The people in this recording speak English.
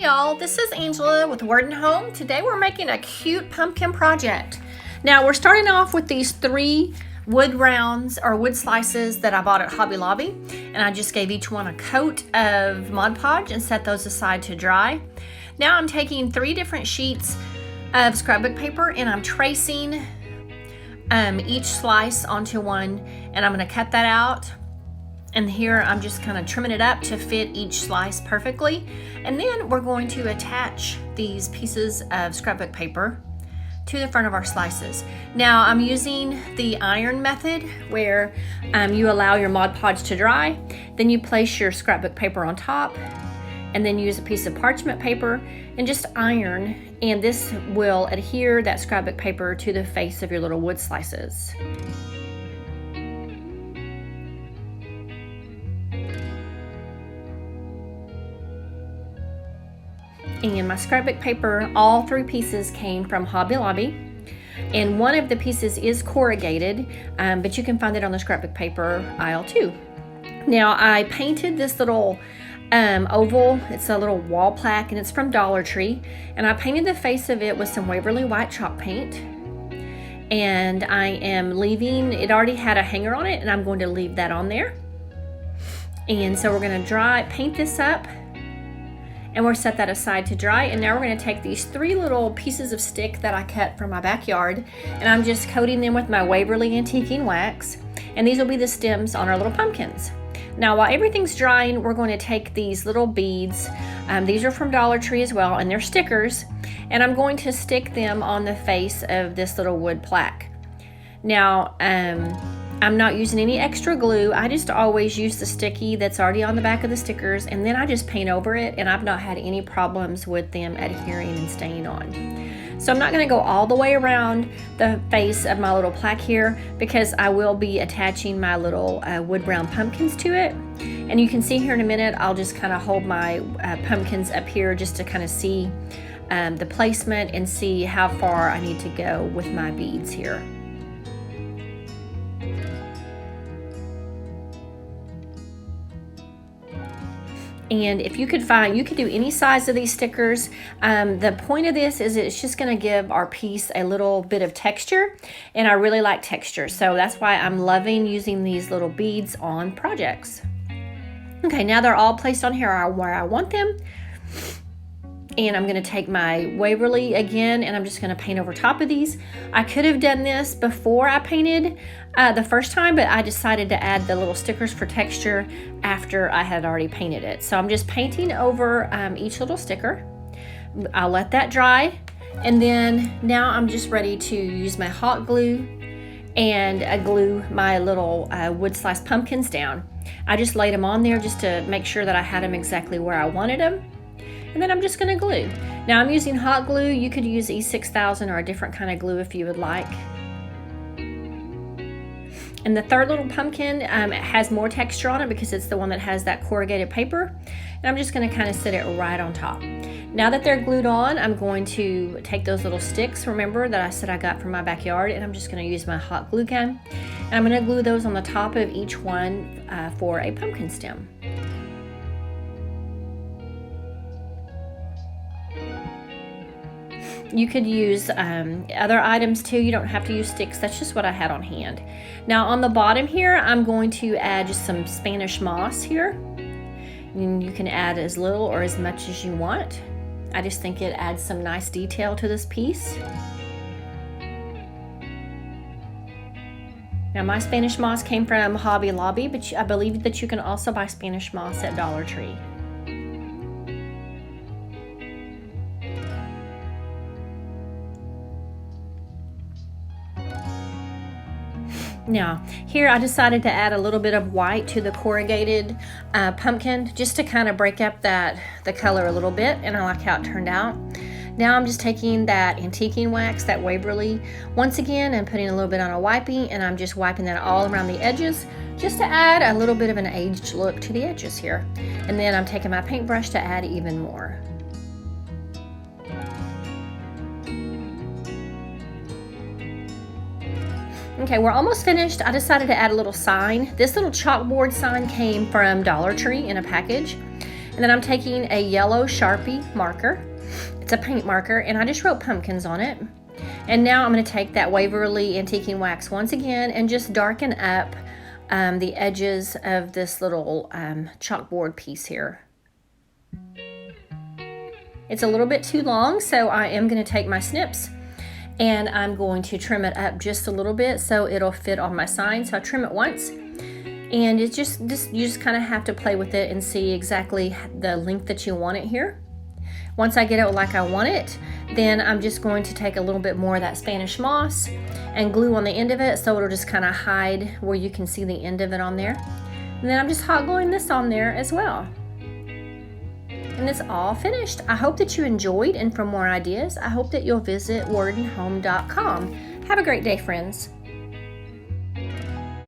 Hey y'all, this is Angela with Word & Home. Today we're making a cute pumpkin project. Now we're starting off with these 3 wood rounds or wood slices that I bought at Hobby Lobby, and I just gave each one a coat of Mod Podge and set those aside to dry. Now I'm taking 3 different sheets of scrapbook paper and I'm tracing each slice onto one, and I'm going to cut that out. And here I'm just kind of trimming it up to fit each slice perfectly. And then we're going to attach these pieces of scrapbook paper to the front of our slices. Now I'm using the iron method where you allow your Mod Podge to dry, then you place your scrapbook paper on top, and then use a piece of parchment paper and just iron, and this will adhere that scrapbook paper to the face of your little wood slices. And my scrapbook paper, all 3 pieces came from Hobby Lobby, and one of the pieces is corrugated, but you can find it on the scrapbook paper aisle too. Now I painted this little oval. It's a little wall plaque and it's from Dollar Tree, and I painted the face of it with some Waverly white chalk paint, and I am leaving, it already had a hanger on it, and I'm going to leave that on there. And so we're going to paint this up, and we'll set that aside to dry. And now we're going to take these 3 little pieces of stick that I cut from my backyard, and I'm just coating them with my Waverly Antiquing Wax, and these will be the stems on our little pumpkins. Now while everything's drying, we're going to take these little beads, these are from Dollar Tree as well, and they're stickers, and I'm going to stick them on the face of this little wood plaque. Now I'm not using any extra glue. I just always use the sticky that's already on the back of the stickers, and then I just paint over it, and I've not had any problems with them adhering and staying on. So I'm not going to go all the way around the face of my little plaque here, because I will be attaching my little wood brown pumpkins to it. And you can see here in a minute, I'll just kind of hold my pumpkins up here just to kind of see the placement and see how far I need to go with my beads here. And if you could find, you could do any size of these stickers. The point of this is it's just going to give our piece a little bit of texture, and I really like texture, so that's why I'm loving using these little beads on projects. Okay, now they're all placed on here where I want them, and I'm going to take my Waverly again, and I'm just going to paint over top of these. I could have done this before I painted the first time, but I decided to add the little stickers for texture after I had already painted it. So I'm just painting over each little sticker. I'll let that dry, and then now I'm just ready to use my hot glue and glue my little wood slice pumpkins down. I just laid them on there just to make sure that I had them exactly where I wanted them. And then I'm just going to glue. Now I'm using hot glue. You could use E6000 or a different kind of glue if you would like. And the 3rd little pumpkin it has more texture on it because it's the one that has that corrugated paper. And I'm just going to kind of set it right on top. Now that they're glued on, I'm going to take those little sticks, remember, that I said I got from my backyard, and I'm just going to use my hot glue gun. And I'm going to glue those on the top of each one for a pumpkin stem. You could use other items too. You don't have to use sticks. That's just what I had on hand. Now on the bottom here, I'm going to add just some Spanish moss here. And you can add as little or as much as you want. I just think it adds some nice detail to this piece. Now my Spanish moss came from Hobby Lobby, but I believe that you can also buy Spanish moss at Dollar Tree. Now, here I decided to add a little bit of white to the corrugated pumpkin just to kind of break up the color a little bit, and I like how it turned out. Now I'm just taking that Antiquing Wax, that Waverly, once again, and putting a little bit on a wipey, and I'm just wiping that all around the edges just to add a little bit of an aged look to the edges here. And then I'm taking my paintbrush to add even more. Okay, we're almost finished. I decided to add a little sign. This little chalkboard sign came from Dollar Tree in a package. And then I'm taking a yellow Sharpie marker. It's a paint marker, and I just wrote pumpkins on it. And now I'm going to take that Waverly Antiquing Wax once again and just darken up the edges of this little chalkboard piece here. It's a little bit too long, so I am going to take my snips and I'm going to trim it up just a little bit so it'll fit on my sign. So I trim it once, and it's just you just kind of have to play with it and see exactly the length that you want it here. Once I get it like I want it, then I'm just going to take a little bit more of that Spanish moss and glue on the end of it so it'll just kind of hide where you can see the end of it on there. And then I'm just hot gluing this on there as well. And it's all finished. I hope that you enjoyed, and for more ideas, I hope that you'll visit WordandHome.com. Have a great day, friends.